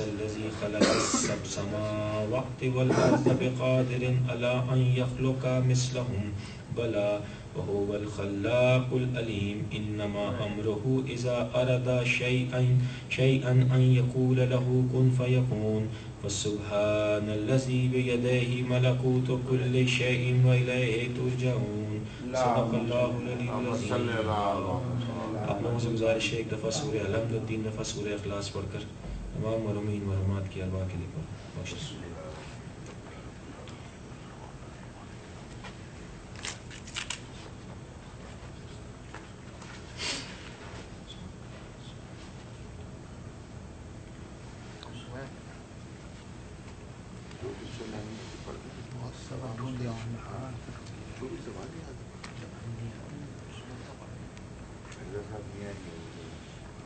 الذي خلق السبع سماوات والأرض بقادر على أن يخلق مثلهم بلى وهو الخلاق العليم إنما أمره إذا أراد شيئا أن يقول له كن فيكون فسبحان الذي بيده ملكوت كل شيء وإليه ترجعون صدق الله العلي العظيم. آپ لوگوں سے گزارش ہے ایک دفعہ سورہ الحمد اور 3 دفعہ سورہ اخلاص پڑھ کر تمام مرحومین مرحومات کی ارواح کے لیے بخش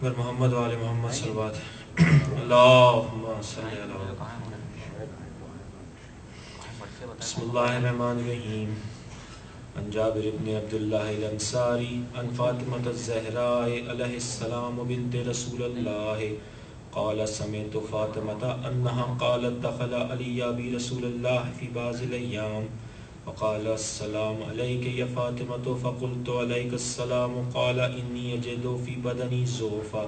محمد وآل محمد صلوات اللہم صلی اللہ بسم اللہ الرحمن الرحیم عن جابر بن عبداللہ الانصاری عن فاطمة الزہراء علیہ السلام بنت رسول اللہ قال سمعت فاطمة انها قالت دخل علی برسول اللہ فی بعض الايام فقال السلام عليك يا فاطمة فقلت عليك السلام قال إني أجد في بدني زوفا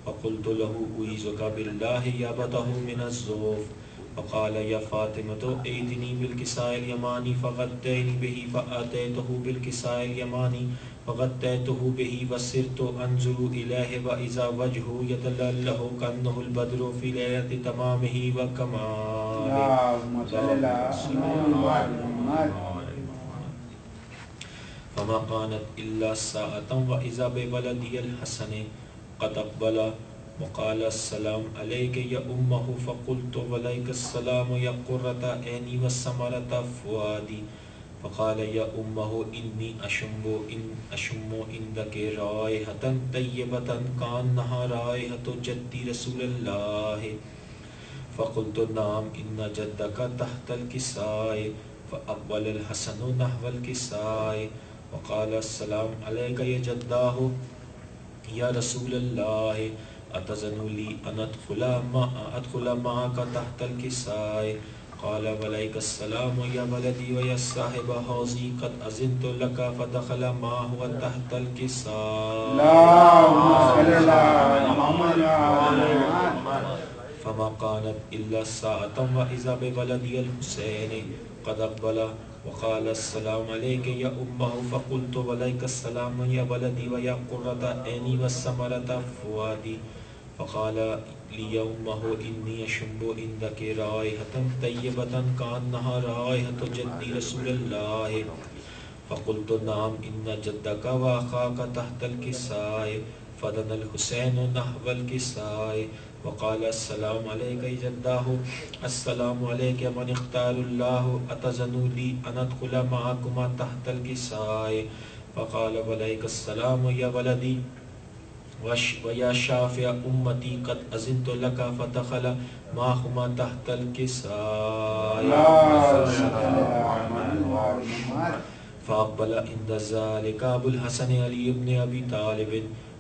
فقلت له أعيذك بالله يابته من الزوف فقال يا فاطمة ائتني بالكساء اليماني فغطيني به فأتيته بالكساء اليماني فغطيته به وسرت أنظر إليه وإذا وجهه يتلألأ كأنه البدر في ليلة تمامه وكماله فما كانت إلا ساعة وإذا بولدي الحسن قد أقبل وقال السلام عليك يا أمه فقلت وعليك السلام يا قرة عيني وثمرة فؤادي فقال يا أمه إني أشم عندك رائحة طيبة كأنها رائحة جدي رسول الله فقلت نعم إن جدك تحت الكساء فأقبل الحسن نحو الكساء وقال السلام عليك يا جداه يا رسول الله أتذن لي أن أدخل معك تحت الكساء قال وعليك السلام يا ولدي ويا صاحب حوضي قد أذنت لك فدخل معه تحت الكساء فما كانت إلا ساعة وإذا بولدي الحسين قد أقبل وقال السلام عليك يا أمه فقلت وعليك السلام يا ولدي ويا قرة عيني وثمرة فؤادي فقال لي أمه إني أشم عندك رائحة طيبة كأنها رائحة جدي رسول الله فقلت نعم إن جدك وأخاك تحت الكساء فدنا الحسين نحو الكساء وقال السلام عليك يا جداه السلام عليك من اختار الله أتذن لي أن أدخل معكما تحت الكساء فقال وعليك السلام يا ولدي ويا شافع أمتي قد أذنت لك فدخل معهما تحت الكساء فأقبل عند ذلك أبو الحسن علي بن أبي طالب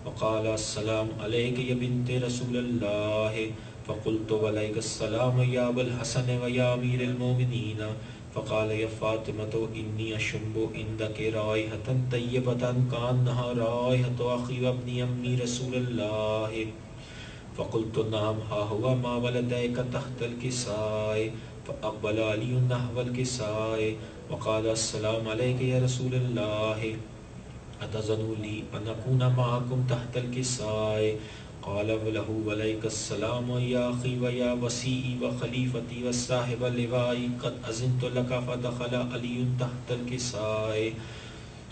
وقال السلام عليك يا بنت رسول الله فقلت وعليك السلام يا أبا الحسن ويا أمير المؤمنين فقال يا فاطمة إني أشم عندك رائحة طيبة كأنها رائحة أخي وابن أمي رسول الله فقلت نعم ها هو ما ولديك تحت الكساء فأقبل علي نحو الكساء وقال السلام عليك يا رسول الله أتذن لي أن أكون معكم تحت الكساء قال وله وعليك السلام يا أخي ويا وسيئي وخليفتي وصاحب اللواء قد أذنت لك فدخل علي تحت الكساء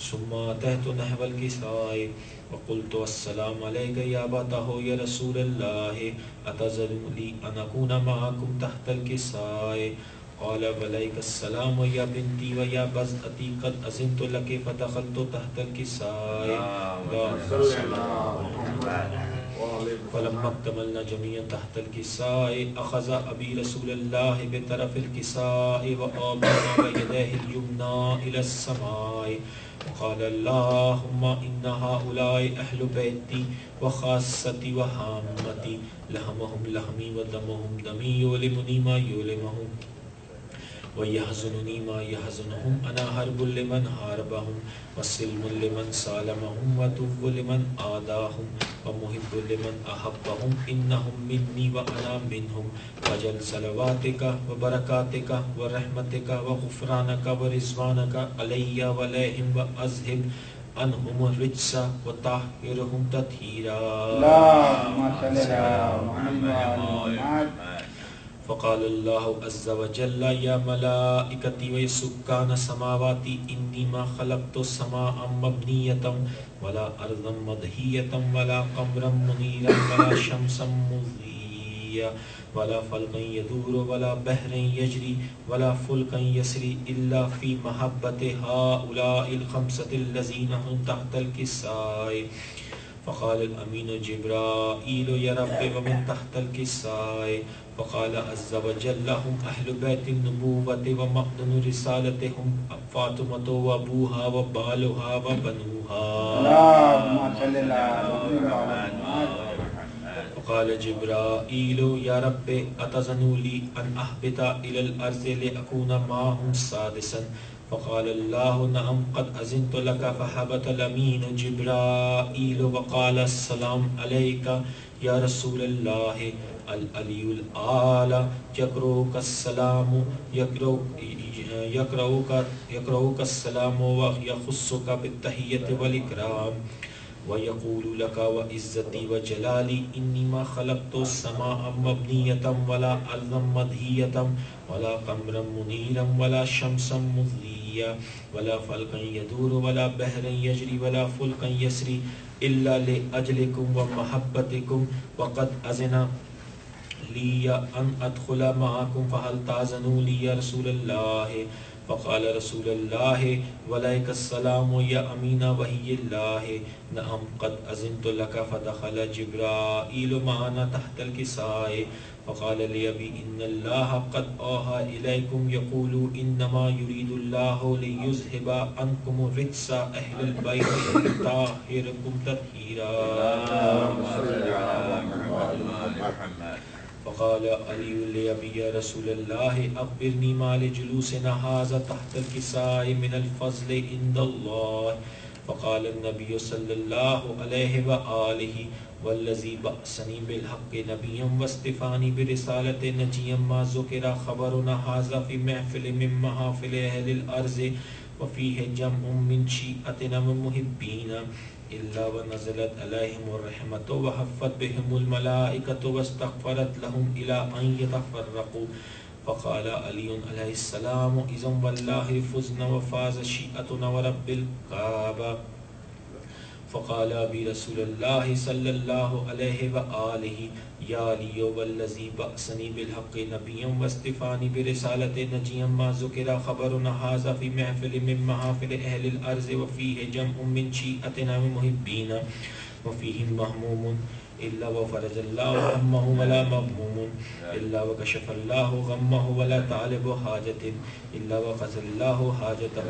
ثم أتيت نحو الكساء وقلت السلام عليك يا أبته يا رسول الله أتذن لي أن أكون معكم تحت الكساء قال وعليك السلام يا بنتي ويا بزأتي قد أذنت لك فدخلت تحت الكساء فلما اكتملنا جميعا تحت الكساء أخذ أبي رسول الله بطرف الكساء وآمنا بيديه اليمنى إلى السماء وقال اللهم إن هؤلاء أهل بيتي وخاصتي وهامتي لحمهم لحمي ودمهم دمي يؤلمني ما يؤلمهم ويحزنني ما يحزنهم أنا حرب لمن حاربهم وسلم لمن سالمهم وتوب لمن آداهم ومحب لمن أحبهم إنهم مني وأنا منهم وجل صلواتك وبركاتك ورحمتك وغفرانك ورضوانك علي وعليهم وأذهب عنهم الرجس وطهرهم تطهيرا اللهم صل على محمد. فقال الله عز وجل يا ملائكتي وسكان سماواتي إني ما خلقت سماء مبنية ولا أرضا مدهية ولا قمرا منيرا ولا شمسا مضيا ولا فلكا يدور ولا بحر يجري ولا فلكا يسري إلا في محبة هؤلاء الخمسة الذين هم تحت الكساء. فقال الأمين جبرائيل يا رب ومن تحت الكساء؟ فقال عز وجل هم أهل بيت النبوة ومأذن رسالتهم فاطمة وأبوها وبالها وبنوها. اللهم صل على محمد. فقال جبرائيل يا رب أتذن لي أن أهبط إلى الأرض لأكون معهم سادسا؟ فقال الله نعم قد أذنت لك. فهبط الأمين جبرائيل وقال السلام عليك يا رسول الله. العلي الأعلى يقرؤك السلام يقرؤك السلام ويخصك بالتحية والإكرام ويقول لك وعزتي وجلالي إني ما خلقت السماء مبنية ولا أرضا مدهية ولا قمرا منيرا ولا شمسا مضيا ولا فلكا يدور ولا بحر يجري ولا فلكا يسري إلا لأجلكم ومحبتكم وقد أذن لي أن أدخل معكم فهل تأذنوا لي يا رسول الله؟ فقال رسول الله وعليك السلام يا أمين وحي الله. نعم قد أذنت لك. فدخل جبرائيل معنا تحت الكساء فقال لي أبي إن الله قد أوحى إليكم يقول إنما يريد الله ليذهب عنكم الرجس أهل البيت ويطهركم تطهيرا. فقال علي لأبي يا رسول الله أخبرني ما لجلوسنا هذا تحت الكساء من الفضل عند الله. فقال النبي صلى الله عليه وآله والذي بعثني بالحق نبيا واصطفاني برسالة نجيا ما ذكر خبرنا هذا في محفل من محافل أهل الأرض وفيه جمع من شيعتنا ومحبين إلا ونزلت عليهم الرحمة وحفت بهم الملائكة واستغفرت لهم إلى أن يتفرقوا. فقال علي عليه السلام إذا والله فزنا وفاز شيعتنا ورب الكعبة. فقال أبي رسول الله صلى الله عليه وآله يا علي والذي بعثني بالحق نبيا واصطفاني برسالة نجيا ما ذكر خبرنا هذا في محفل من محافل أهل الأرض وفيه جمع من شيعتنا ومحبين وفيهم مهموم إلا وفرج الله همه ولا مغموم إلا وكشف الله غمه ولا طالب حاجة إلا وقضى الله حاجته.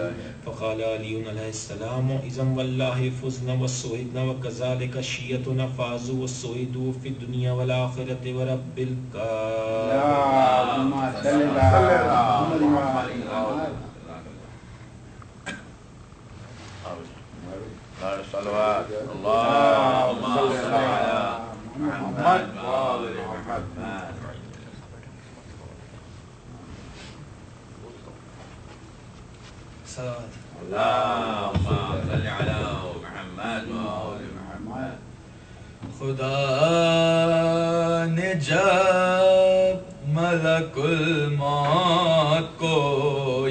فقال علي عليه السلام إذا والله فزنا وسعدنا وكذلك شيعتنا فازوا وسعدوا في الدنيا والآخرة ورب الكعبة. اللهم صل على محمد. صلوات اللهم صل على محمد وآل محمد. اللهم صل على محمد وآل محمد. خدا نے جب ملک الموت کو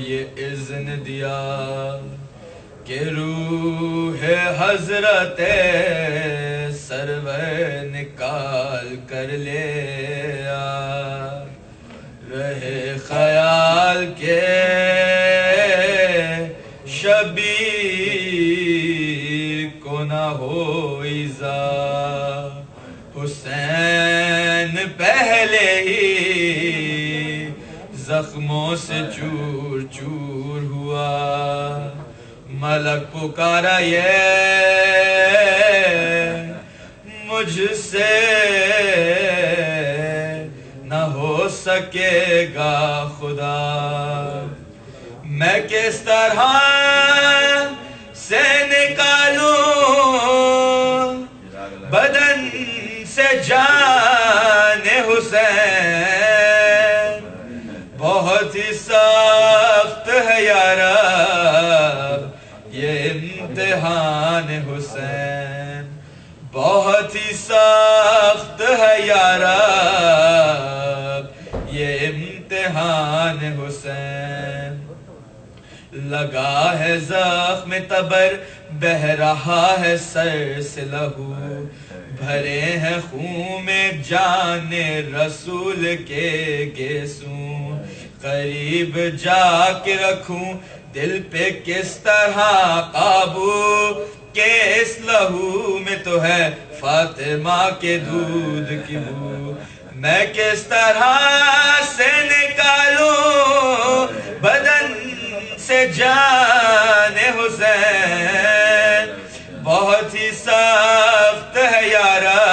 یہ اذن دیا کہ روح حضرت سرور نکال کر لے آ، رہے خیال کے شبیر کو نہ ہو ایزا، زخموں سے چور چور ہوا. ملک پکارا یہ مجھ سے نہ ہو سکے گا خدا. میں کس طرح سے نکالوں بدن سے جان حسین. بہت ہی سخت ہے یارا یہ امتحان حسین. بہت ہی سخت ہے یارا یہ امتحان حسین. لگا ہے زخم تبر بہ رہا ہے سر سے لہو. بھرے ہیں خون میں جان رسول کے گیسوں. قریب جا کے رکھوں دل پہ کس طرح قابو کہ اس لہو میں تو ہے فاطمہ کے دودھ کی بو. میں کس طرح سے نکالوں بدن سے جان حسین. بہت ہی سخت ہے یارا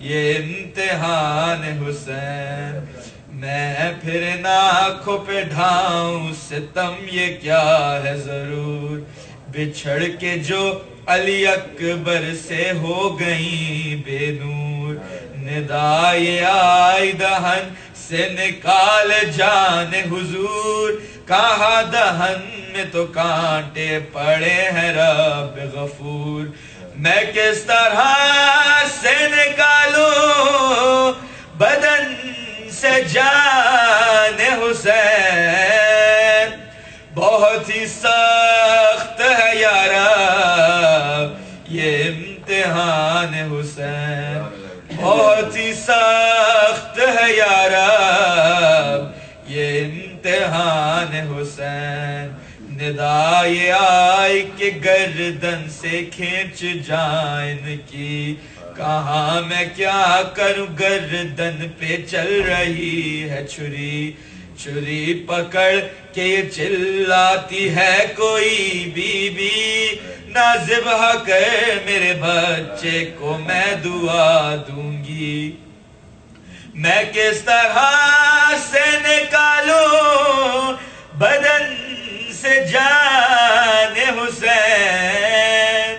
یہ امتحان حسین. میں پھر آنکھوں پہ ڈھاؤں ستم یہ کیا ہے ضرور. بچھڑ کے جو علی اکبر سے ہو گئی بے نور. ندائے آئی دہن سے نکال جان حضور. کہا دہن میں تو کانٹے پڑے ہیں رب غفور. میں کس طرح سے نکالوں بدن سے جان حسین. بہت ہی سخت ہے یارا یہ امتحان حسین. بہت ہی سخت ہے یارا یہ امتحان حسین. ندائے آئی کہ گردن سے کھینچ جائن کی. کہاں میں کیا کروں گردن پہ چل رہی ہے چھری. چھری پکڑ کے یہ چلاتی ہے کوئی بی بی. نہ ذبح کر میرے بچے کو میں دعا دوں گی. میں کس طرح سے نکالوں بدن سے جان حسین.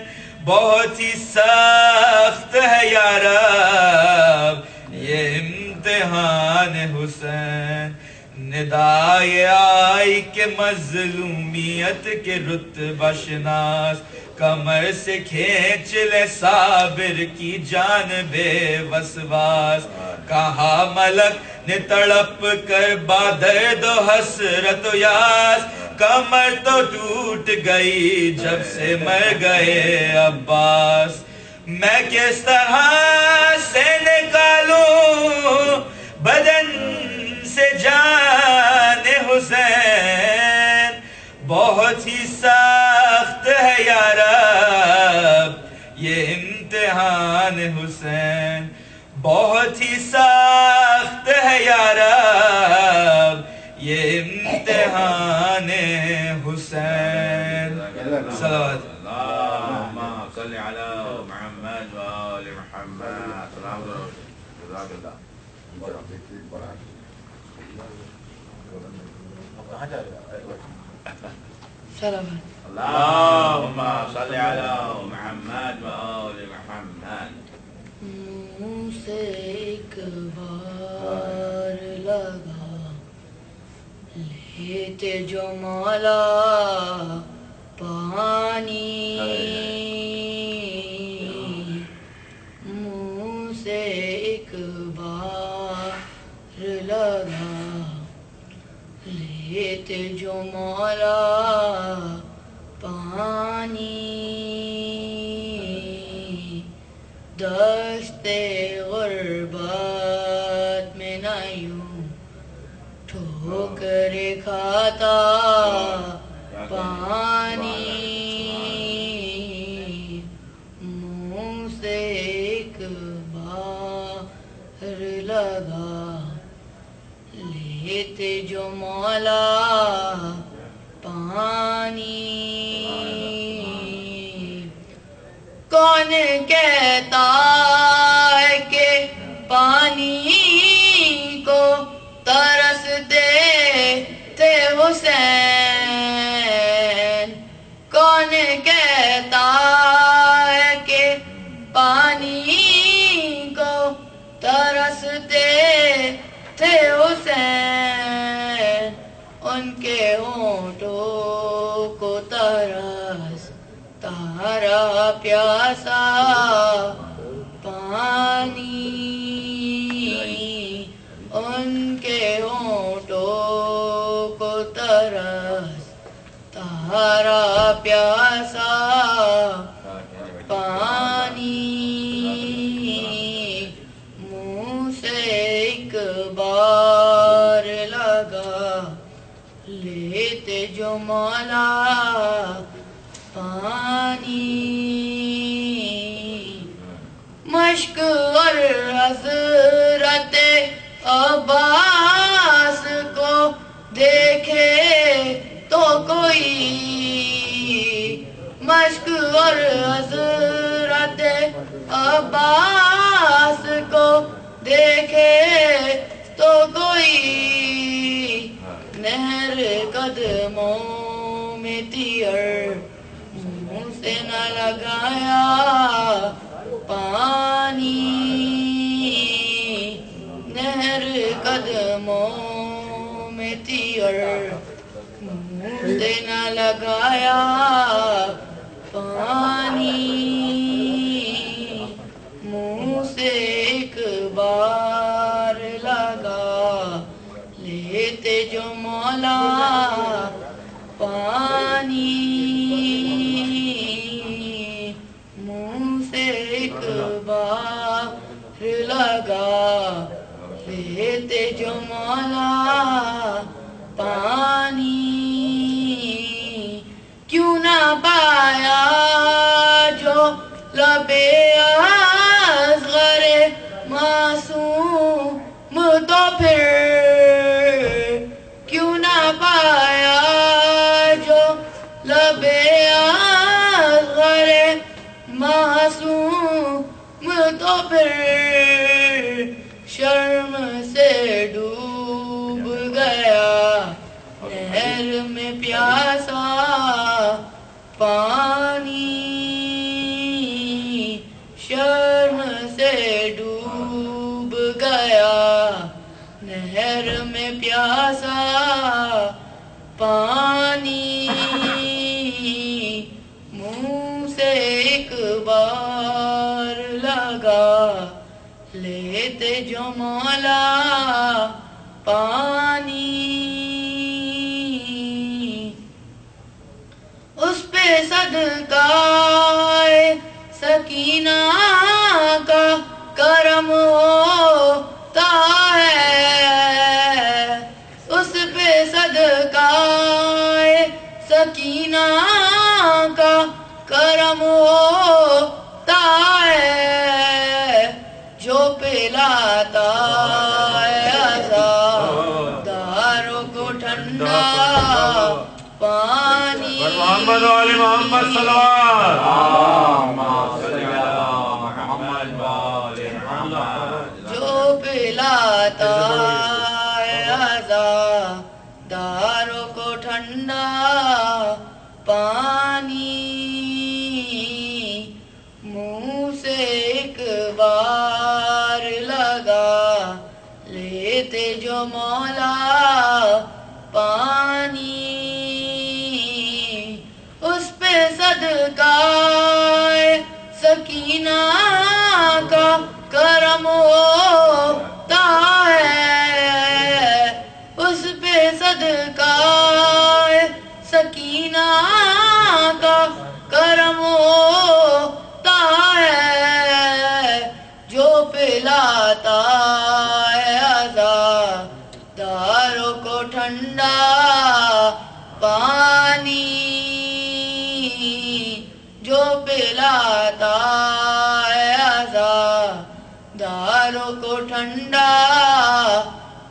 بہت ہی سخت ہے یارا یہ امتحان حسین. ندائے آئی کہ مظلومیت کے رتبہ شناس. کمر سے کھینچ لے صابر کی جان بے وسواس. کہا ملک نے تڑپ کر بادرد و حسرت و یاس. کمر تو ٹوٹ گئی جب سے مر گئے عباس. میں کس طرح سے نکالوں بدن سے جان حسین. بہت ہی سخت ہے یارا یہ امتحان حسین. بہت ہی سخت ہے یارا یہ امتحان حسین. صلوات اللہم صلی علی محمد و آل محمد. سلام جزاک اللہ. اللہم صلی علی محمد و آل محمد. منہ سے ایک بار لگا لیتے جو مولا پانی. منہ سے ایک بار لگا لیتے جو مولا پانی. دشت غربت میں نہ یوں ٹھوکر کھاتا پانی. منہ سے ایک بار لگا لیتے لیتے جو مولا پانی. کون کہتا ہے کہ پانی کو ترستے تھے حسین؟ کون کہتا ہے کہ پانی کو ترستے تھے حسین؟ ان کے ہونٹوں کو ترس تارا پیاسا پانی. ان کے ہونٹوں کو ترس تارا پیاسا پانی. منہ سے ایک بار لگا لیتے جو مولا پانی. مشک اور حضرت عباس کو دیکھے تو کوئی، مشک اور حضرت عباس کو دیکھے تو کوئی، نہر قدموں میں تیر منہ سے نہ لگایا پانی. نہر قدموں میں تیر منہ سے نہ لگایا پانی. منہ سے ایک بار لگا لیتے جو مولا پانی. منہ سے ایک بار لگا لیتے جو مولا پانی. کیوں نہ پایا جو لبے اصغر معصوم تو پھر، کیوں نہ پایا جو لبے اصغر معصوم تو پھر، شرم سے ڈوب گیا نہر میں پیاسا پانی. شرم سے ڈوب گیا نہر میں پیاسا پانی. منہ سے ایک بار لگا لیتے جو مولا پانی. اس پہ صدقہ سکینہ کا کرم ہوتا ہے، اس پہ صدقہ سکینہ کا کرم ہوتا ہے، جو پلاتا ہے عزاداروں کو ٹھنڈا پانی. محمد وعلی محمد صلوات. جو پلاتا ہے عزاداروں کو ٹھنڈا پانی. منہ سے ایک بار لگا لیتے جو مولا پانی. اس پہ صدقہ سکینہ کا کرم ہوتا ہے، اس پہ صدقہ سکینہ کا کرم ہوتا ہے، جو پلاتا ہے عزاداروں کو ٹھنڈا پانی. جو پلاتا ہے عزاداروں کو ٹھنڈا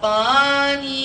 پانی.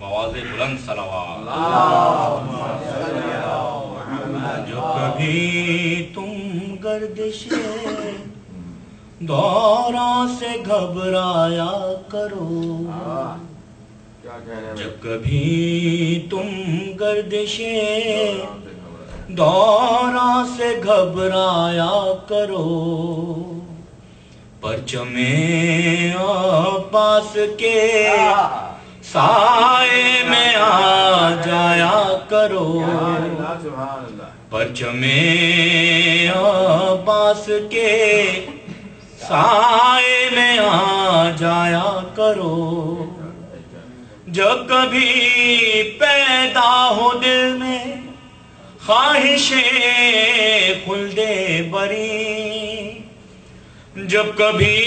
بواز بلند صلوات. جو کبھی تم گردش دوروں سے گھبرایا کرو، جب کبھی تم گردش دوروں سے گھبرایا کرو، پرچم عباس کے سائے میں آ جایا کرو، پرچم عباس کے سائے میں آ جایا کرو، جب کبھی پیدا ہو دل میں خواہش خلد بری، جب کبھی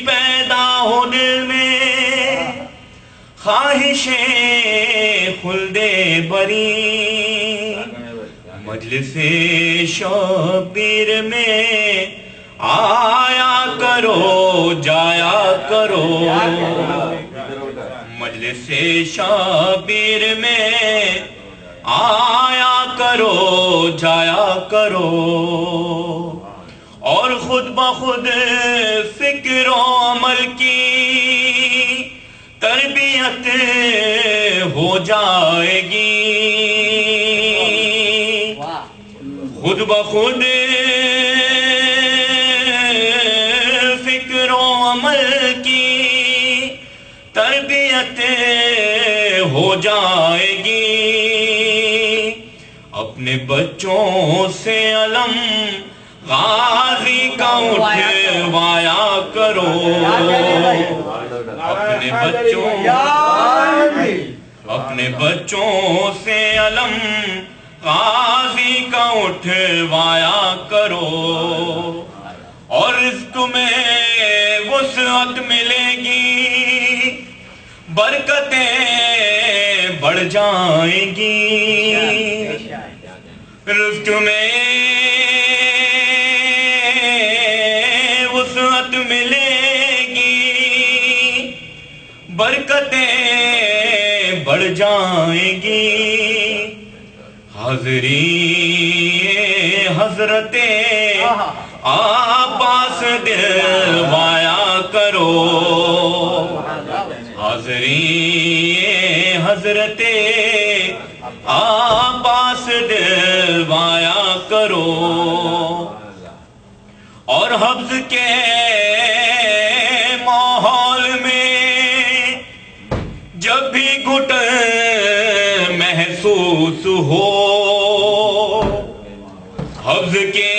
پیدا ہو دل میں خواہش خلد بری، مجلس شبیر میں آیا کرو جایا کرو، مجلس شبیر میں آیا کرو جایا کرو، اور خود بخود فکر و عمل کی تربیت ہو جائے گی، خود بخود فکر و عمل کی تربیت ہو جائے گی، اپنے بچوں سے علم غازی کا اٹھوایا کرو، اپنے بچوں سے علم غازی کا اٹھوایا کرو، اور رزق میں وسعت ملے گی، برکتیں بڑھ جائیں گی، رزق میں وسعت ملے گی، برکتیں بڑھ جائیں گی، حاضری حضرت عباس دلوایا کرو، حاضری حضرت عباس دلوایا کرو، اور حفظ کے ماحول میں جب بھی گھٹن محسوس ہو، حفظ کے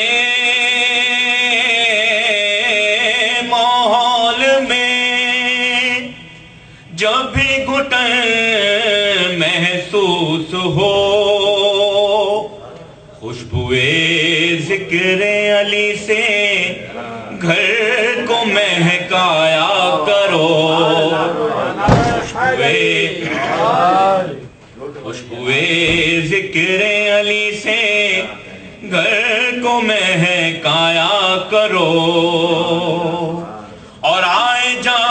ماحول میں جب بھی گھٹن محسوس ہو، خوشبوئے ذکر علی سے گھر کو مہکایا کرو، خوشبوئے ذکر علی سے گھر کو مہکایا کرو، اور آئے جا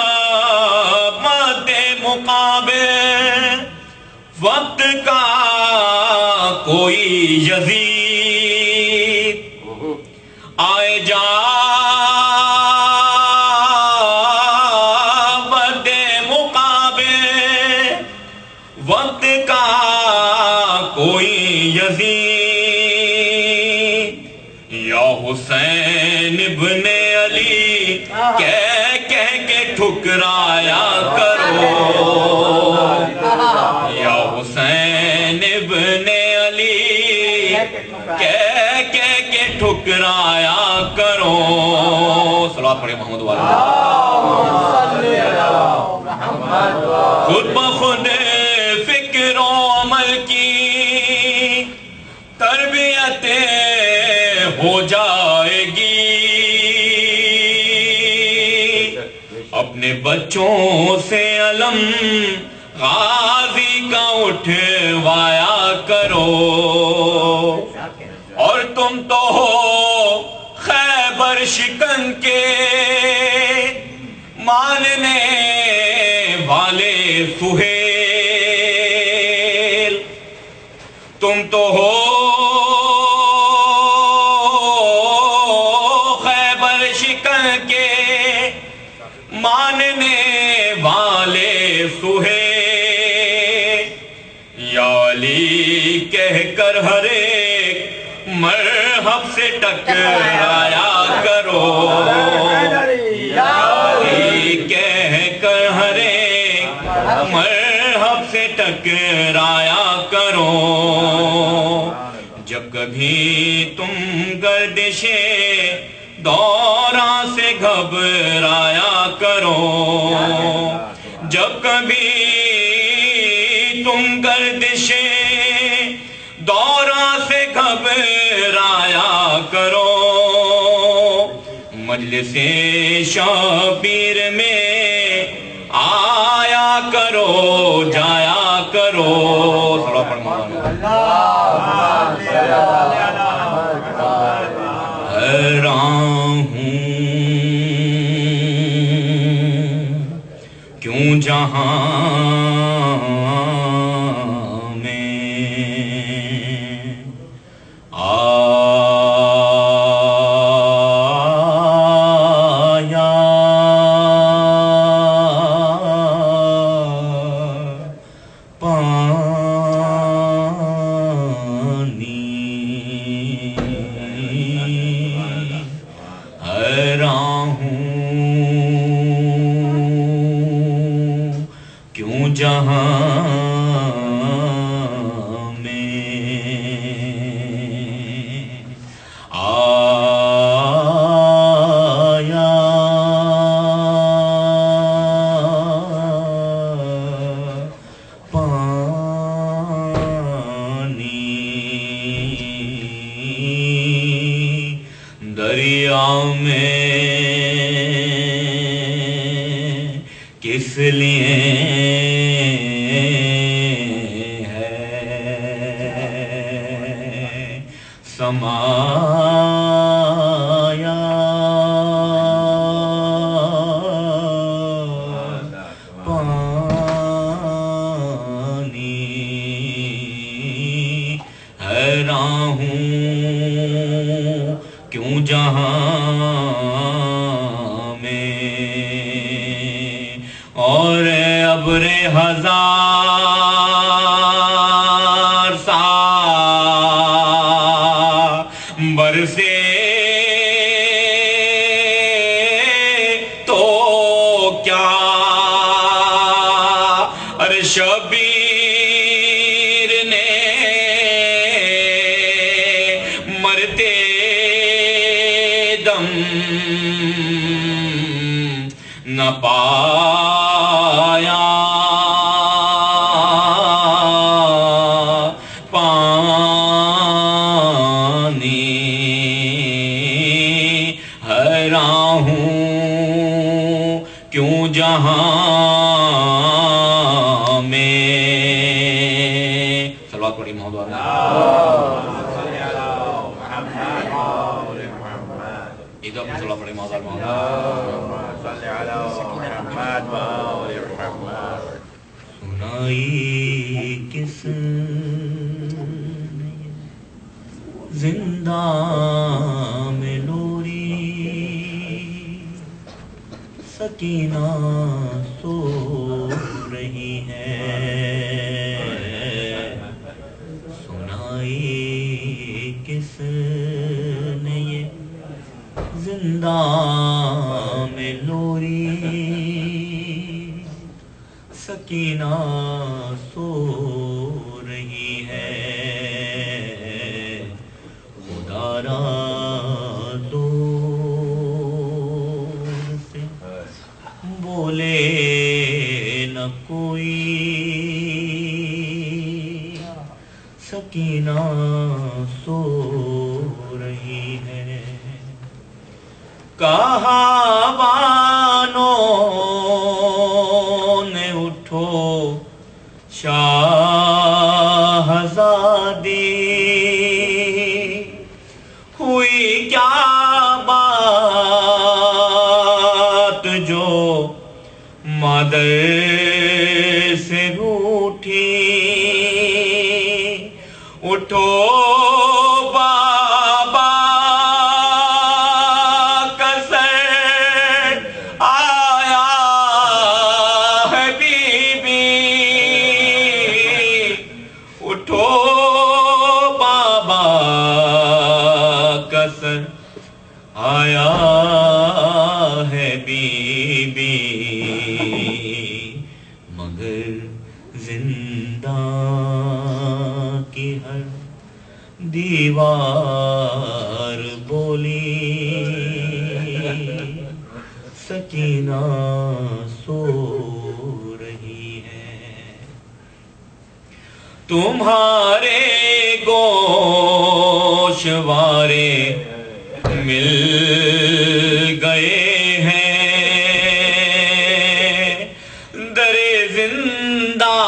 مد مقابل وقت کا کوئی یزید، آئے جا مد مقابل وقت کا کوئی یزید، یا حسین ابن علی کہہ کہہ کے ٹھکرایا کرو، یا حسین ابن علی کہہ کہہ کے ٹھکرایا کرو، صلوات پڑھیں محمد والا، خود بخود فکر و عمل کی تربیت ہو جائے گی، اپنے بچوں سے علم غازی کا اٹھوایا کرو، اور تم تو ہو خیبر شکن کے ماننے والے سہیل، تم تو ہو خیبر شکن کے ماننے والے سہیل، یا علی کہہ کر ہر ایک مرحب سے ٹکرایا کرو، یا علی کہہ کر ہر ایک مرحب سے ٹکرایا کرو، جب کبھی تم گردش دورہ سے گھبرایا کرو، جب کبھی تم گردش دورہ سے گھبرایا کرو، مجلس شبیر میں آیا کرو جایا کرو، تھوڑا حیران ہوں کیوں جہاں میں آیا حیران ہوں کیوں جہاں میں آیا پانی، دریا میں کس لیے ہے سمایا، پانی حیران ہوں کیوں جہاں میں، اور ابر ہزار سا برسے تو کیا، ارے شبیر نے مرتے دم نہ پایا، پانی حیران ہوں کیوں جہاں میں، صلوات پڑھی محمد عید اپنی صلوات پڑھی محمد سنائی کس زندہ میں لوری، سکینہ سو رہی ہے، سنائی کس نے یہ زندہ میں لوری، سکینہ سو رہی ہے، خدا را زور سے بولے نہ کوئی، سکینہ سو رہی ہے، کہا بانوں نے اٹھو مادر سے روٹھی اٹھو بابا کا سر آیا ہے بی بی اٹھو بابا کا سر آیا ہے بی بی مگر زندہ کی ہر دیوار بولی سکینہ سو رہی ہے تمہارے گوشوارے مل گئے ہیں در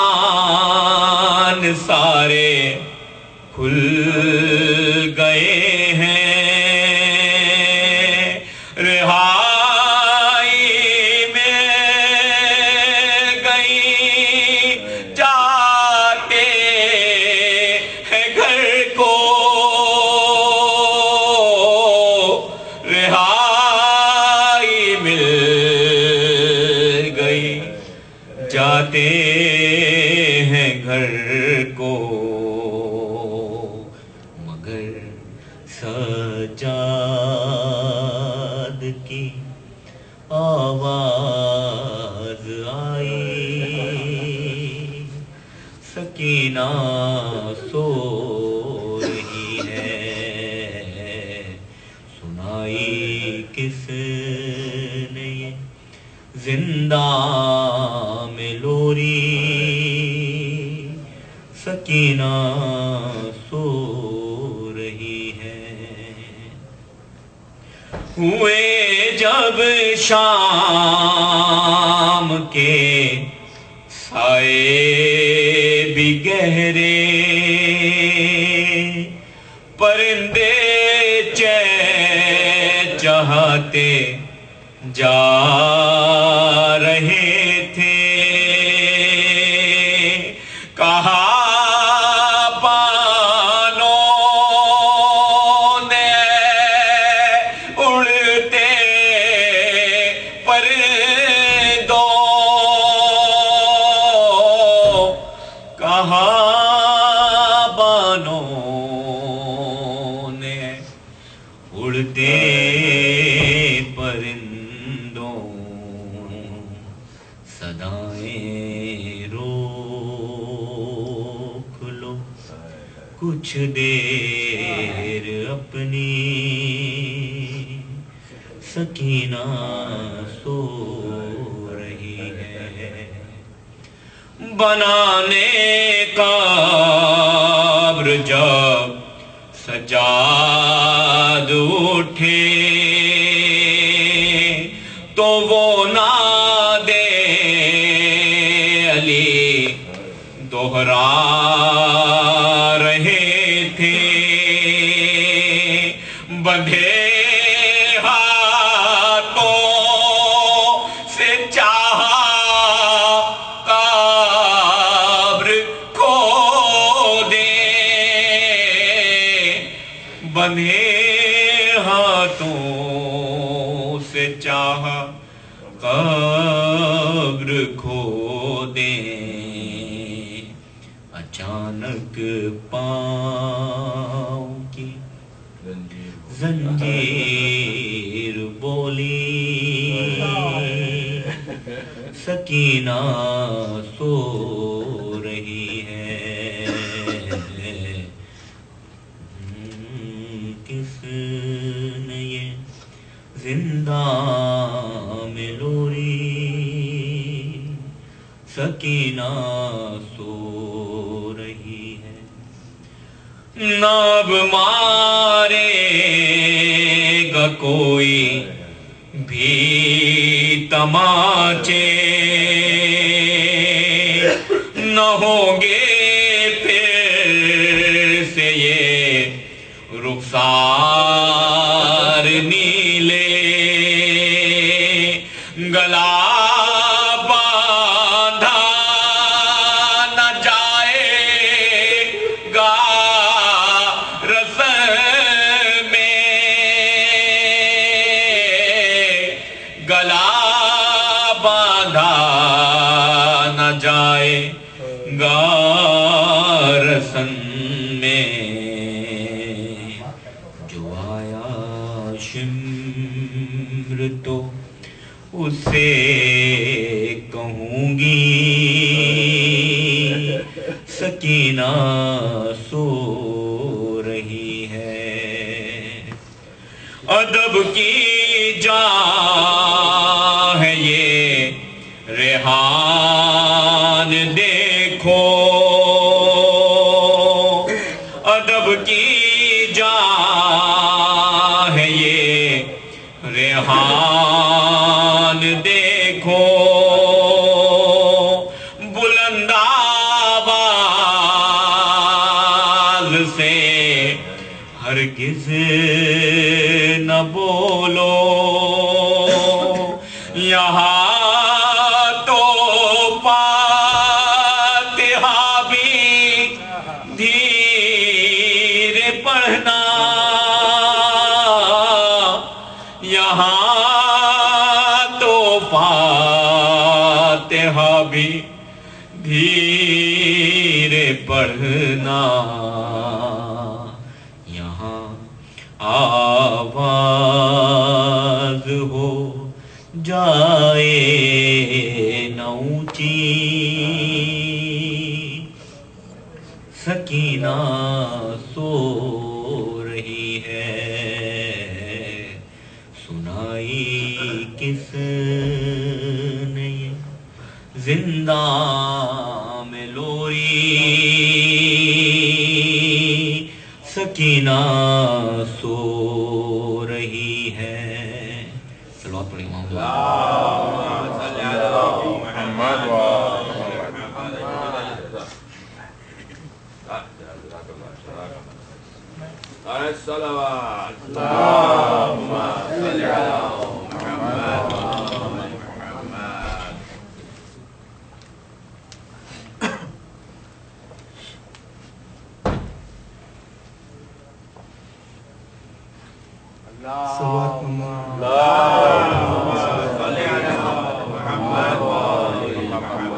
زندان سارے کھل گئے ہیں رہائی میں گئی جاتے ہیں گھر کو رہائی مل گئی جاتے ہیں گھر کو مگر سجاد کی آواز آئی سکینہ سو رہی ہے سنائی کس نے یہ زندہ میں لوری سکینہ سو رہی ہے ہوئے جب شام کے سائے بھی گہرے پرندے چہچہاتے جا رہے تھے کہا بانوں نے اڑتے پرندوں کہا بانوں نے اڑتے پرندوں صدائیں روک لو کچھ دیر اپنی سکینہ سو رہی ہے بنانے قبر جب سجاد اٹھے تو وہ نادے علی دوہرا رہے تھے بندھے ہاتھوں سے چاہا قبر کھودے بندھے ہاتھوں سے چاہا قبر کھودیں اچانک پاؤں کی زنجیر بولی سکینہ سو رہی ہے کس نے یہ زندہ میں لوری سکینہ سو رہی ہے ناب مارے گا کوئی بھی تماچے نہ ہوں گے پھر سے یہ رخسار نیلے گلا نہ جائے گا رسن میں، جو آیا شمر تو اسے کہوں گی سکینہ سو رہی ہے۔ ادب کی جان ہے یہ ریحان دیکھو، ادب کی جان ہے یہ ریحان دیکھو، بلند آواز سے ہرگز نہ بولو، یہاں تو فاتحہ بھی دھیرے پڑھنا، یہاں تو فاتحہ بھی دھیرے پڑھنا، یہاں آواز ہو جائے نہ اونچی، سکینہ سو رہی ہے، سنائی کس نے یہ زندہ میں لوری، سکینہ سو رہی ہے۔ صلوات پڑھیں محمد الصلوات اللهم صل على محمد وآل محمد۔ اللهم صل على محمد وآل محمد۔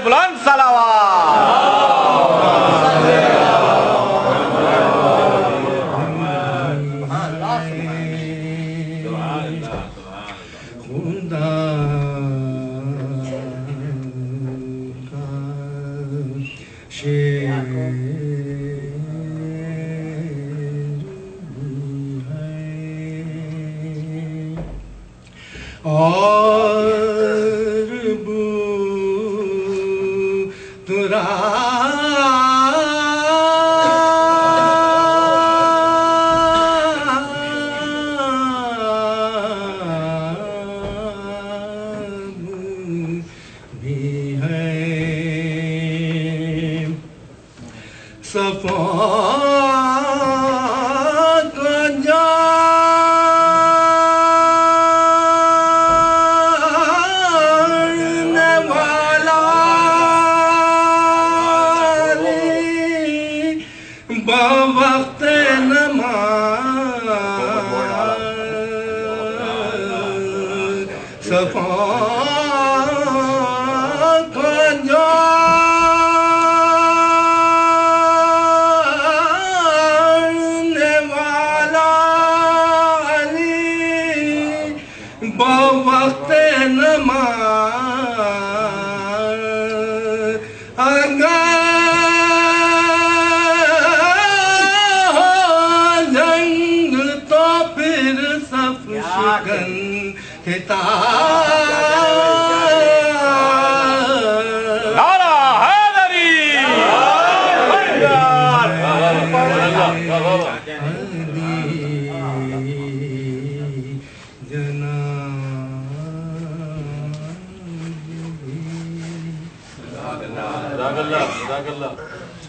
بلند اور اور بو ترا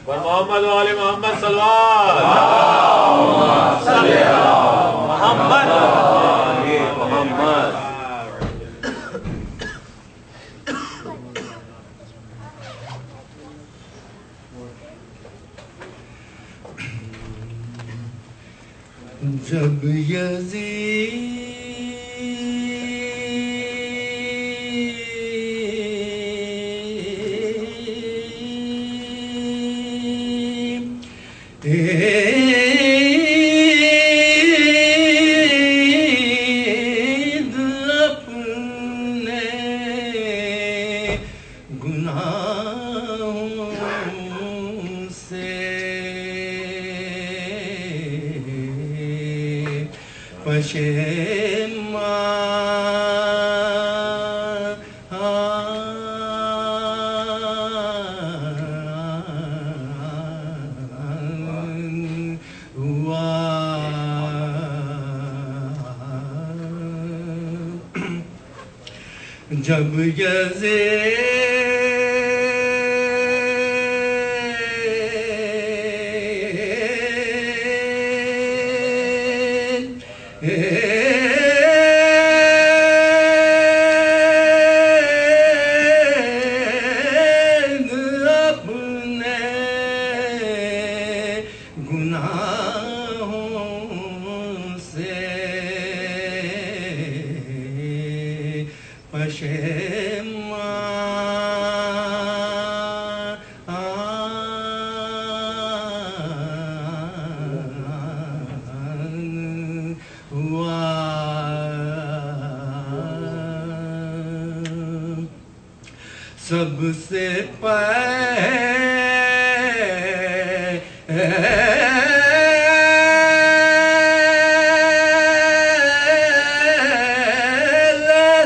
محمد وآل محمد صلوات محمد محمد جب یزید اپنے گناہوں سے جب اپنے گناہوں سے سب سے پہلے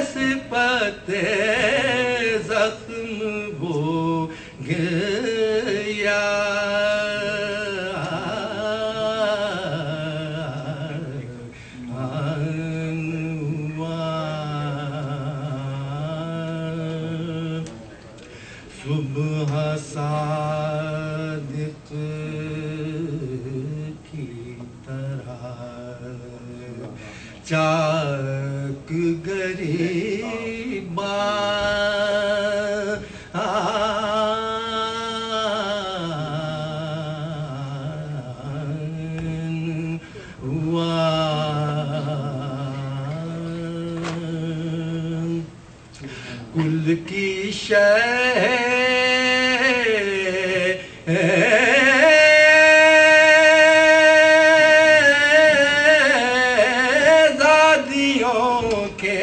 صفت زخم ہو گیا صبح صادق کی طرح چاک گریباں کل کی شہزادیوں کے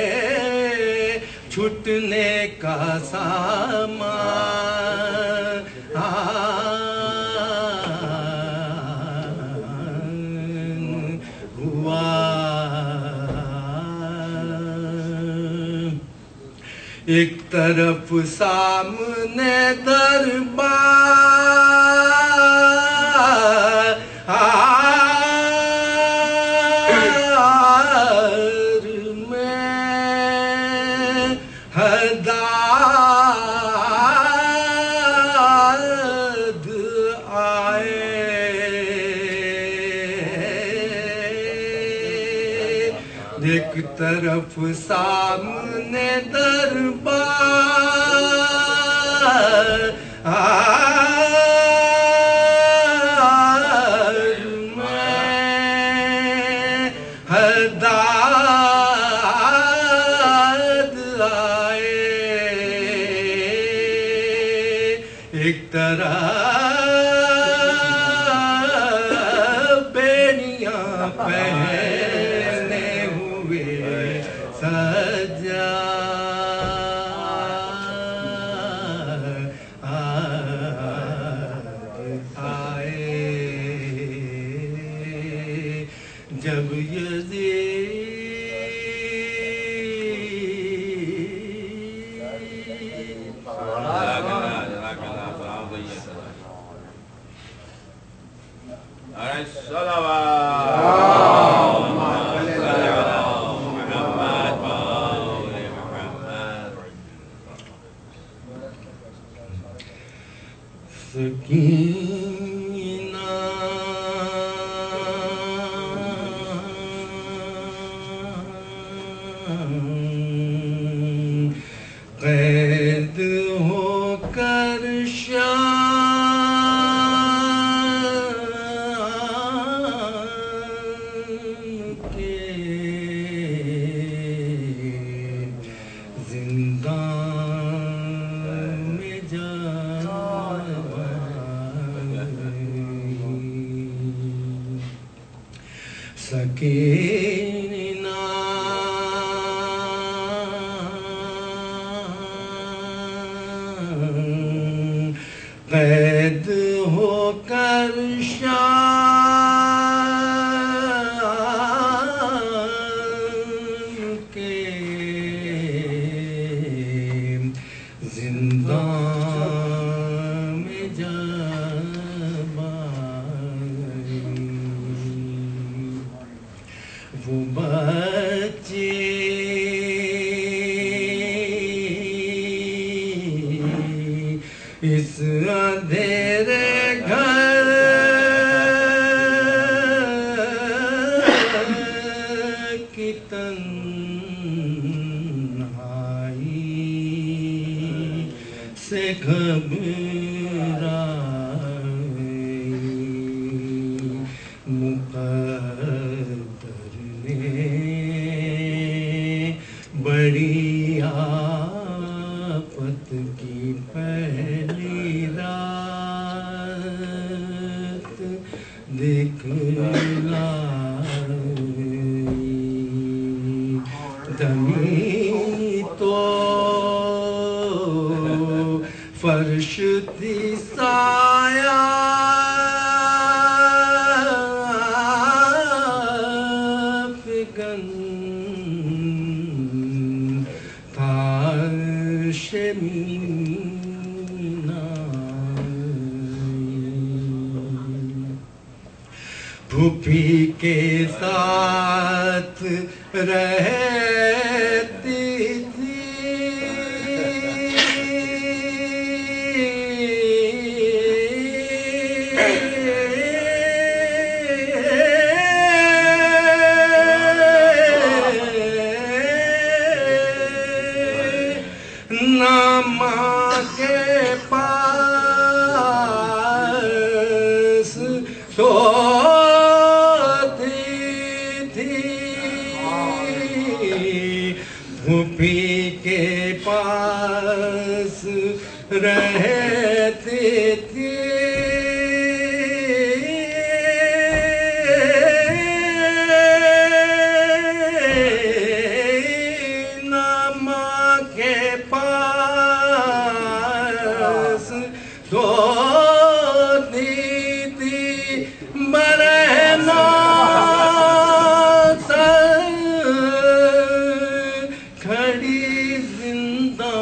چھٹنے کا سامان ہوا ایک طرف سامنے دربار میں ہدایت آئے، ایک طرف سامنے دربار میں ہدایت آئے، ایک طرف بیڑیاں پہنے ہوئے سجاد آئے، جب سکینہ قید ہو کر شام کے زندان میں جا سکینہ قید ہو کر شام کے زندان میں جب آئی، وہ بچے اس اندھیرے گھر کی تنہائی سے گھبرائے، مقدر نے بڑی آفت کی پہلی رات دکھلائی، دمی تو فرش تھی سایہ فکن تھا شمینا، پھوپھی کے ساتھ رہتی تھی، نہ ماں کے پاس سوتی تھی، پھوپھی کے پاس رہتی تھی، نہ ماں کے پاس سوتی تھی، برہنہ کھڑی زندہ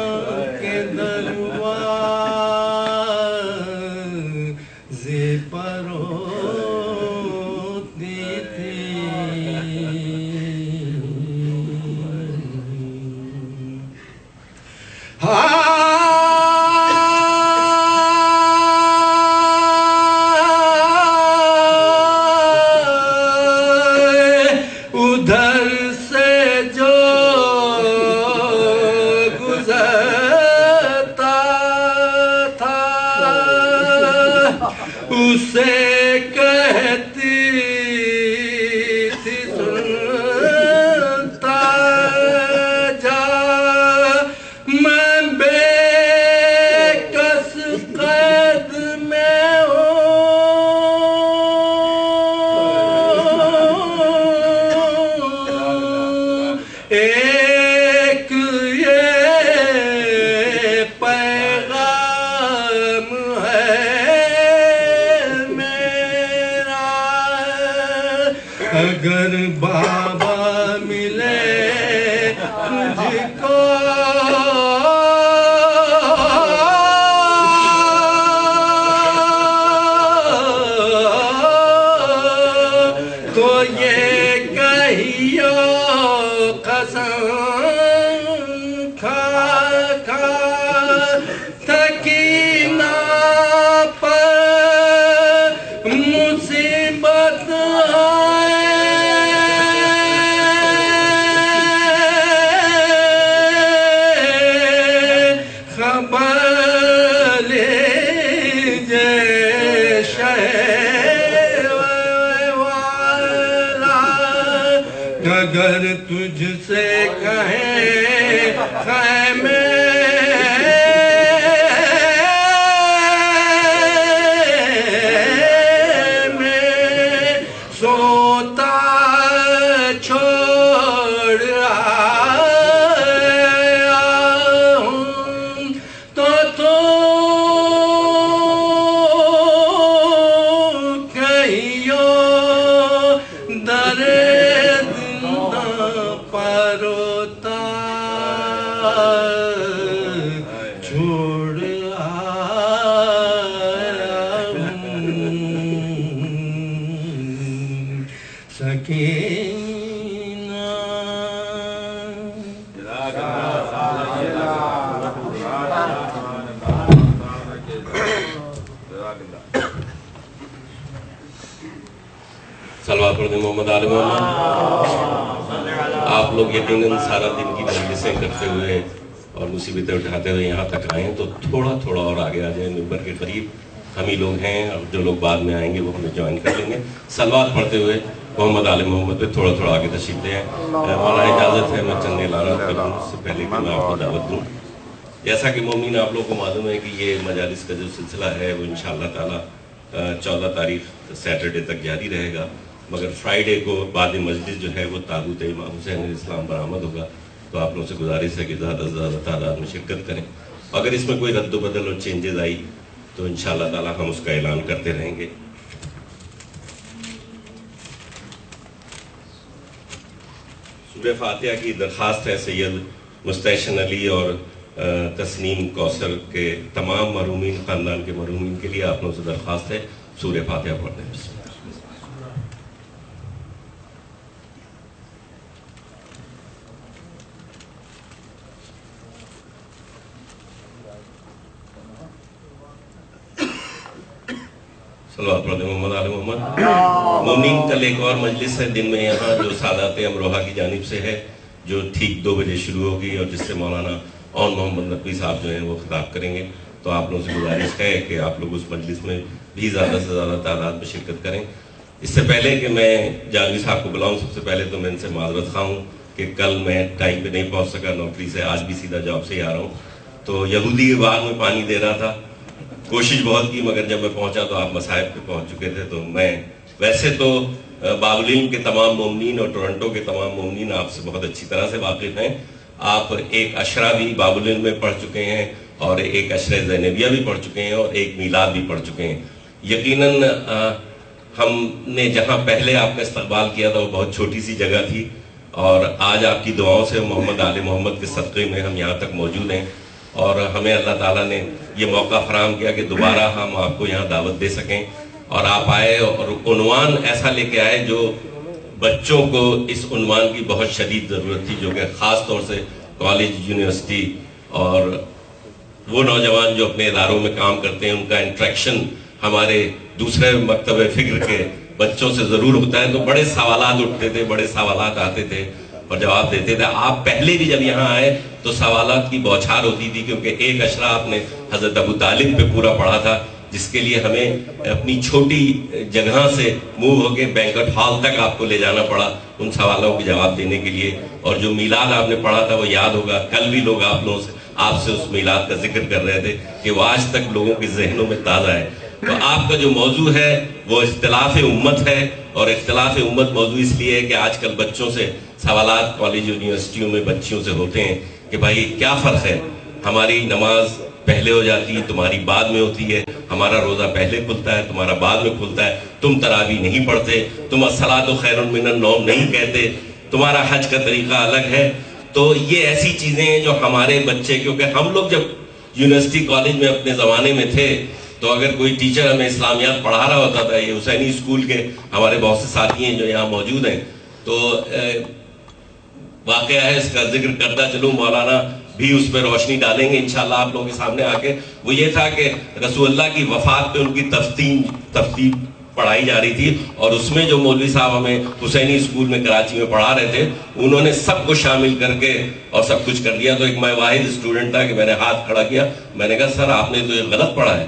ادھر سے جو گزرتا تھا اسے کہتی تھی سنتا جا میں بے کس قید میں ہوں ایک یہ پیغام ہے میرا اگر بابا ملے تجھ کو تو یہ کہیو قسم کھا کھا تھکی نہ پر مصیبت آئے خبر لیجے شہر والا اگر تجھ سے کہیں خیمے میں سوتا چھوڑ آیا ہوں تو کہیو درد نہ پروتا چھوڑ آیا ہوں سکینہ صلوات پڑھیں محمد آل محمد۔ آپ لوگ یقیناً سارا دن کی مجلسیں کرتے ہوئے اور مصیبتیں اٹھاتے ہوئے یہاں تک آئے ہیں، تو تھوڑا تھوڑا اور آگے آ جائیں ممبر کے قریب۔ ہم ہی لوگ ہیں اور جو لوگ بعد میں آئیں گے وہ ہمیں جوائن کر لیں گے۔ صلوات پڑھتے ہوئے محمد آل محمد پہ تھوڑا تھوڑا آگے تشریف لے آئیں۔ مولانا اجازت ہے میں چند اعلانات کروں اس سے پہلے کہ میں آپ کو دعوت دوں۔ جیسا کہ مومنین آپ لوگوں کو معلوم ہے کہ یہ مجالس کا جو سلسلہ ہے وہ انشاءاللہ تعالی 14 تاریخ سیٹرڈے تک جاری رہے گا، مگر فرائیڈے کو بعد مجلس جو ہے وہ تابوت امام حسین علیہ السلام برآمد ہوگا، تو آپ لوگوں سے گزارش ہے کہ زیادہ سے زیادہ تعداد میں شرکت کریں۔ اگر اس میں کوئی رد و بدل اور چینجز آئی تو انشاءاللہ تعالی ہم اس کا اعلان کرتے رہیں گے۔ سورہ فاتحہ کی درخواست ہے سید مستحسن علی اور تسنیم کوثر کے تمام مرحومین، خاندان کے مرحومین کے لیے آپ لوگوں سے درخواست ہے سورہ فاتحہ پڑھ دیں۔ صلوات پڑھتے محمد آل محمد۔ مومنین کل ایک اور مجلس ہے دن میں یہاں جو سادات امروہہ کی جانب سے ہے، جو ٹھیک 2 بجے شروع ہوگی اور جس سے مولانا اون محمد نقوی صاحب جو ہیں وہ خطاب کریں گے۔ تو آپ لوگوں سے گزارش ہے کہ آپ لوگ اس مجلس میں بھی زیادہ سے زیادہ تعداد میں شرکت کریں۔ اس سے پہلے کہ میں جانوی صاحب کو بلاؤں، سب سے پہلے تو میں ان سے معذرت خواہ ہوں کہ کل میں ٹائم پہ نہیں پہنچ سکا نوکری سے، آج بھی سیدھا جاب سے ہی آ رہا ہوں۔ تو یہودی کے باغ میں پانی دے رہا تھا، کوشش بہت کی، مگر جب میں پہنچا تو آپ مصائب پہ پہنچ چکے تھے۔ تو میں ویسے تو باب العلم کے تمام مومنین اور ٹورنٹو کے تمام مومنین آپ سے بہت اچھی طرح سے واقف ہیں۔ آپ ایک عشرہ بھی باب العلم میں پڑھ چکے ہیں اور ایک عشرہ زینبیہ بھی پڑھ چکے ہیں اور ایک میلاد بھی پڑھ چکے ہیں۔ یقیناً ہم نے جہاں پہلے آپ کا استقبال کیا تھا وہ بہت چھوٹی سی جگہ تھی، اور آج آپ کی دعاؤں سے محمد آل محمد کے صدقے میں ہم یہاں تک موجود ہیں، اور ہمیں اللہ تعالیٰ نے یہ موقع فراہم کیا کہ دوبارہ ہم آپ کو یہاں دعوت دے سکیں، اور آپ آئے اور عنوان ایسا لے کے آئے جو بچوں کو اس عنوان کی بہت شدید ضرورت تھی، جو کہ خاص طور سے کالج، یونیورسٹی اور وہ نوجوان جو اپنے اداروں میں کام کرتے ہیں ان کا انٹریکشن ہمارے دوسرے مکتب فکر کے بچوں سے ضرور ہوتا ہے، تو بڑے سوالات اٹھتے تھے، بڑے سوالات آتے تھے اور جواب دیتے تھے. آپ پہلے بھی جب یہاں آئے تو سوالات کی بوچھار ہوتی تھی، کیونکہ ایک اشرا آپ نے حضرت ابو طالب پہ پورا پڑھا تھا، جس کے لیے ہمیں اپنی چھوٹی جگہ سے موو ہو کے بینکٹ ہال تک آپ کو لے جانا پڑا ان سوالوں کے جواب دینے کے لیے. اور جو میلاد آپ نے پڑھا تھا وہ یاد ہوگا، کل بھی لوگ آپ سے اس میلاد کا ذکر کر رہے تھے کہ وہ آج تک لوگوں کے ذہنوں میں تازہ ہے. تو آپ کا جو موضوع ہے وہ اختلاف امت ہے، اور اختلاف امت موضوع اس لیے ہے کہ آج کل بچوں سے سوالات کالج یونیورسٹیوں میں بچیوں سے ہوتے ہیں کہ بھائی کیا فرق ہے، ہماری نماز پہلے ہو جاتی ہے، تمہاری بعد میں ہوتی ہے، ہمارا روزہ پہلے کھلتا ہے، تمہارا بعد میں کھلتا ہے، تم تراویح نہیں پڑھتے، تم الصلاۃ خیر من النوم نہیں کہتے، تمہارا حج کا طریقہ الگ ہے. تو یہ ایسی چیزیں ہیں جو ہمارے بچے، کیونکہ ہم لوگ جب یونیورسٹی کالج میں اپنے زمانے میں تھے تو اگر کوئی ٹیچر ہمیں اسلامیات پڑھا رہا ہوتا تھا، یہ حسینی اسکول کے ہمارے بہت سے ساتھی ہیں جو یہاں موجود ہیں، تو واقعہ ہے، اس کا ذکر کرتا چلوں، مولانا بھی اس پہ روشنی ڈالیں گے انشاءاللہ آپ لوگوں کے سامنے آ کے. وہ یہ تھا کہ رسول اللہ کی وفات پہ ان کی تفتیش پڑھائی جا رہی تھی، اور اس میں جو مولوی صاحب ہمیں حسینی اسکول میں کراچی میں پڑھا رہے تھے انہوں نے سب کو شامل کر کے اور سب کچھ کر دیا. تو ایک میں واحد اسٹوڈنٹ تھا کہ میں نے ہاتھ کھڑا کیا، میں نے کہا سر آپ نے تو یہ غلط پڑھا ہے،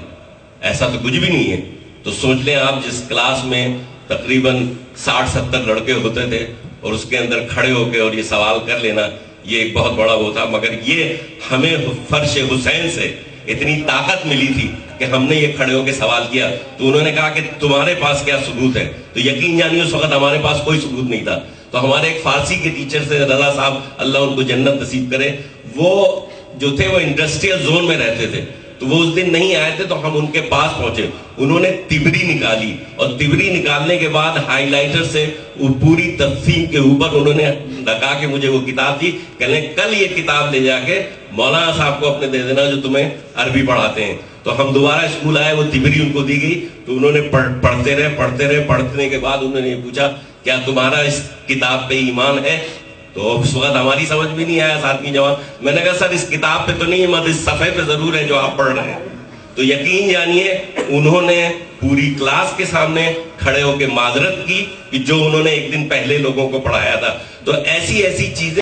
ایسا تو کچھ بھی نہیں ہے. تو سوچ لیں آپ، جس کلاس میں تقریباً 60-70 لڑکے ہوتے تھے اور اس کے اندر کھڑے ہو کے اور یہ سوال کر لینا، یہ ایک بہت بڑا وہ تھا. مگر یہ ہمیں فرش حسین سے اتنی طاقت ملی تھی کہ ہم نے یہ کھڑے ہو کے سوال کیا. تو انہوں نے کہا کہ تمہارے پاس کیا ثبوت ہے؟ تو یقین جانیے اس وقت ہمارے پاس کوئی ثبوت نہیں تھا. تو ہمارے ایک فارسی کے ٹیچر سے، رضا صاحب اللہ ان کو جنت نصیب کرے، وہ جو تھے وہ انڈسٹریل زون میں رہتے تھے، تو وہ اس دن نہیں آئے تھے، تو ہم ان کے پاس پہنچے. انہوں نے تبری نکالی، اور تبری نکالنے کے بعد ہائی لائٹر سے وہ پوری تفصیل کے اوپر انہوں نے لگا کے مجھے وہ کتاب دی، کہنے کل یہ کتاب لے جا کے مولانا صاحب کو اپنے دے دینا جو تمہیں عربی پڑھاتے ہیں. تو ہم دوبارہ اسکول آئے، وہ تبری ان کو دی گئی، تو انہوں نے پڑھتے رہے. پڑھنے کے بعد انہوں نے یہ پوچھا کیا تمہارا اس کتاب پہ ایمان ہے؟ تو اس وقت ہماری سمجھ بھی نہیں آیا ساتھ کی جواب. میں نے کہا سر اس کتاب پہ تو نہیں ہے، مگر اس صفحے پہ ضرور ہے جو آپ پڑھ رہے ہیں. تو یقین جانیے انہوں نے پوری کلاس کے سامنے کھڑے ہو کے معذرت کی کہ جو انہوں نے ایک دن پہلے لوگوں کو پڑھایا تھا. تو ایسی چیزیں